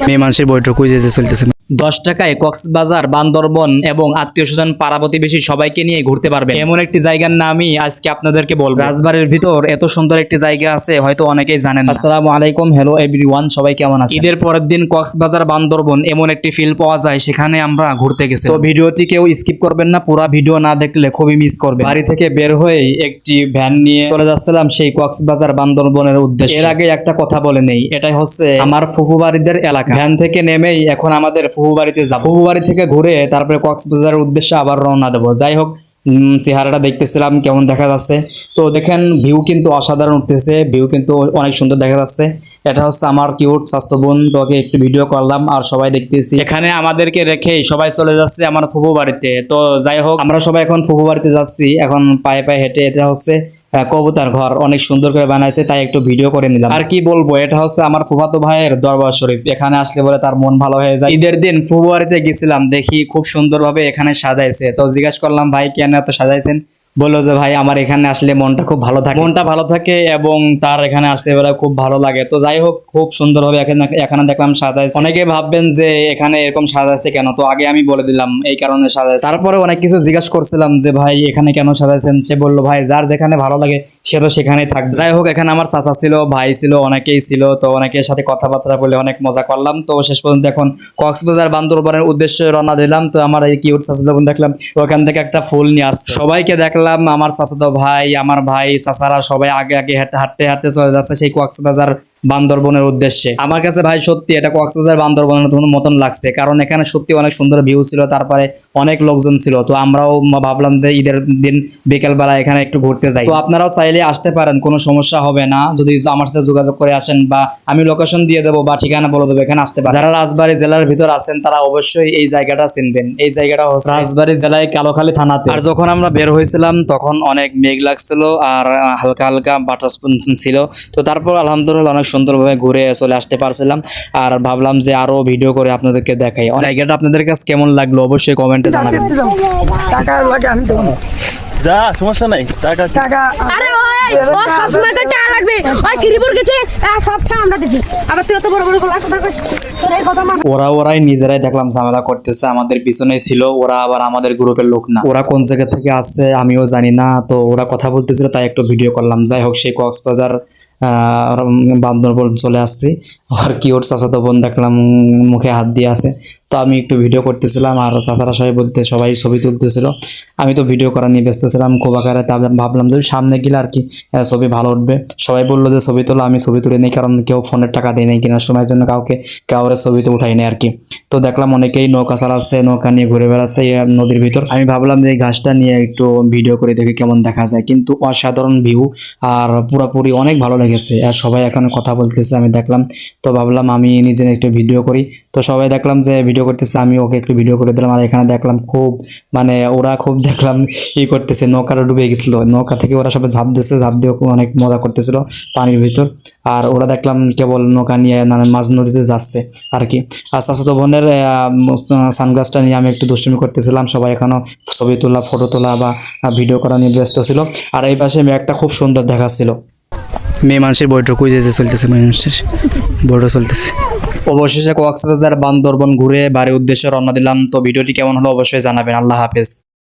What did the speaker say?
মেয়ে মানুষের বৈঠক চলতেছে। 10 টাকায় কক্সবাজার, বান্দরবন এবং আত্মীয় স্বজন পাড়া প্রতিবেশী সবাইকে নিয়ে ঘুরতে পারবেন এমন একটি জায়গার নামই আজকে আপনাদেরকে বলবো। রাজবাড়ির ভিতর এত সুন্দর একটি জায়গা আছে হয়তো অনেকেই জানেন না। আসসালামু আলাইকুম, হ্যালো এভরিওয়ান, সবাই কেমন আছেন? ঈদের পরের দিন কক্সবাজার, বান্দরবন এমন একটি ফিল পাওয়া যায়, সেখানে আমরা ঘুরতে গেছি। তো ভিডিওটি কেউ স্কিপ করবেন না, পুরো ভিডিও না দেখলে খুবই মিস করবেন। বাড়ি থেকে বের হয়ে একটি ভ্যান নিয়ে চলে যাচ্ছিলাম সেই কক্সবাজার, বান্দরবনের উদ্দেশ্যে। এর আগে একটা কথা বলে নেই, এটাই হচ্ছে আমার ফুফু বাড়িদের এলাকা। ভ্যান থেকে নেমেই এখন আমাদের ফুফু বাড়িতে যাবো। ফুফু বাড়ি থেকে ঘুরে তারপরে কক্সবাজারের উদ্দেশ্যে আবার রওনা দেবো। যাই হোক, চেহারাটা দেখতেছিলাম কেমন দেখা যাচ্ছে। তো দেখেন ভিউ কিন্তু অসাধারণ উঠতেছে, ভিউ কিন্তু অনেক সুন্দর দেখা যাচ্ছে। এটা হচ্ছে আমার কিউট স্বাস্থ্য বোন, তোকে একটু ভিডিও করলাম আর সবাই দেখতেছি। এখানে আমাদেরকে রেখে সবাই চলে যাচ্ছে আমার ফুফু বাড়িতে। তো যাই হোক, আমরা সবাই এখন ফুফু বাড়িতে যাচ্ছি, এখন পায়ে পায়ে হেঁটে। এটা হচ্ছে কবুতর ঘর, অনেক সুন্দর করে বানাইছে, তাই একটু ভিডিও করে নিলাম। আর কি বলবো, এটা হচ্ছে আমার ফুফাতো ভাইয়ের দরবার শরীফ। এখানে আসলে বলে তার মন ভালো হয়ে যায়। ঈদের দিন ফুফু বাড়িতে গেছিলাম, দেখি খুব সুন্দরভাবে এখানে সাজাইছে। তো জিজ্ঞাসা করলাম, ভাই কেন এত সাজাইছেন? বললো যে ভাই আমার এখানে আসলে মনটা খুব ভালো থাকে, মনটা ভালো থাকে এবং তার এখানে আসলে বলে খুব ভালো লাগে। তো যাই হোক, খুব সুন্দরভাবে এখানে দেখলাম সাজাইছে। অনেকে ভাববেন যে এখানে এরকম সাজাইছে কেন, তো আগে আমি বলে দিলাম এই কারণে সাজাইছে। তারপরে অনেক কিছু জিজ্ঞাসা করছিলাম যে ভাই এখানে কেন সাজাইছেন? সে বললো ভাই যার যেখানে ভালো লাগে সে তো সেখানেই থাকবে। যাই হোক, এখানে আমার চাচা ছিল, ভাই ছিল, অনেকেই ছিল। তো অনেকের সাথে কথাবার্তা বলে অনেক মজা করলাম। তো শেষ পর্যন্ত এখন কক্সবাজার, বান্দরবনের উদ্দেশ্যে রওনা দিলাম। তো আমার এই কিউট চাচা বোন দেখলাম ওখান থেকে একটা ফুল নিয়ে আসছে। সবাইকে দেখলাম, আমার চাচাতো ভাই, আমার ভাই, চাচারা সবাই আগে আগে হাঁটতে হাঁটতে চলে যাচ্ছে সেই কক্সবাজার, বান্দরবনের উদ্দেশ্যে। আমার কাছে ভাই সত্যি এটা কক্সবাজার, বান্দরবনের মতন লাগছে, কারণ এখানে সত্যি অনেক সুন্দর ভিউ ছিল, তারপরে অনেক লোকজন ছিল। তো আমরাও ভাবলাম যে ঈদের দিন বিকেলবেলা এখানে একটু ঘুরতে যাই। তো আপনারাও চাইলে আসতে পারেন, কোনো সমস্যা হবে না যদি আমার সাথে যোগাযোগ করে আসেন, বা আমি লোকেশন দিয়ে দেবো বা ঠিকানা বলে দেবো, এখানে আসতে পারেন। যারা রাজবাড়ী জেলার ভিতর আছেন তারা অবশ্যই এই জায়গাটা চিনবেন। এই জায়গাটা হচ্ছে রাজবাড়ী জেলায় কালোখালী থানাতে। আর যখন আমরা বের হয়েছিলাম তখন অনেক মেঘ লাগছিল আর হালকা হালকা বাতাস ছিল। তো তারপর আলহামদুলিল্লাহ অনেক সুন্দরভাবে ঘুরে চলে আসতে পারছিলাম। আর ভাবলাম যে আরো ভিডিও করে আপনাদেরকে দেখাই। জায়গাটা আপনাদের কাছে কেমন লাগলো অবশ্যই কমেন্টে জানাবেন। টাকা লাগে আমি দেবো না। যা সমস্যা নাই, টাকা আরে ওই ও সব সময় তো টাকা লাগবে। ওই শ্রীপুর গেছে সব টাকা আমরা দিছি। আবার তুই এত বড় বড় গলা কথা কই, তোর এই কথা মানে ওরাই নিজেরাই দেখলাম ঝামেলা করতেছে, আমাদের পিছনেই ছিল। ওরা আবার আমাদের গ্রুপের লোক না, ওরা কোন জায়গা থেকে আসছে আমিও জানি না। তো ওরা কথা বলতেছিল, তাই একটু ভিডিও করলাম। যাই হোক, সেই কক্সবাজার, বান্দরবন চলে আসছি। আর কি ওর চাচাতো বোন দেখলাম মুখে হাত দিয়ে আছে। তো আমি একটু ভিডিও করতেছিলাম আর চাচারা সবাই ছবি তুলতেছিল। আমি তো ভিডিও করা নিয়ে ব্যস্ত ছিলাম খুব আকারে। তারপর ভাবলাম যে সামনে গেলে আর কি ছবি ভালো উঠবে। সবাই বললো যে ছবি তোলো, আমি ছবি তুলে নিই, কারণ কেউ ফোনের টাকা দেয় নাই কেনার সময়ের জন্য, কাউরে ছবি তো উঠাই নেই আর কি। তো দেখলাম অনেকেই নৌকা চালাচ্ছে, নৌকা নিয়ে ঘুরে বেড়াচ্ছে নদীর ভিতর। আমি ভাবলাম যে এই ঘাসটা নিয়ে একটু ভিডিও করে দেখি কেমন দেখা যায়, কিন্তু অসাধারণ ভিউ আর পুরোপুরি অনেক ভালো লেগেছে। আর সবাই এখানে কথা বলতেছে আমি দেখলাম। তো ভাবলাম আমি নিজে একটু ভিডিও করি। তো সবাই দেখলাম যে ভিডিও করতেছে, আমি ওকে একটু ভিডিও করে দিলাম। আর এখানে দেখলাম খুব ওরা খুব দেখলাম করতেছে, নৌকাটা ডুবে গেছিল, নৌকা থেকে ওরা সবাই ঝাঁপ দিচ্ছে, ঝাঁপ দিয়ে অনেক মজা করতেছিল পানির ভিতর। আর ওরা দেখলাম কেবল নৌকা নিয়ে মাঝ নদীতে যাচ্ছে আর কি। আর চাচাতো বোনের সানগ্লাসটা নিয়ে আমি একটু দুষ্টুমি করতেছিলাম। সবাই এখানে ছবি তোলা, ফটো তোলা বা ভিডিও করা নিয়ে ব্যস্ত ছিল। আর এই পাশে মেঘটা খুব সুন্দর দেখাচ্ছিল। মেয়ে মানুষের বৈঠক চলতেছে, মেয়ে মানুষের বৈঠক চলতেছে। অবশেষে কক্সবাজার, বান্দরবন ঘুরে বাড়ির উদ্দেশ্যে রওনা দিলাম। তো ভিডিওটি কেমন হলো অবশ্যই জানাবেন। আল্লাহ হাফেজ।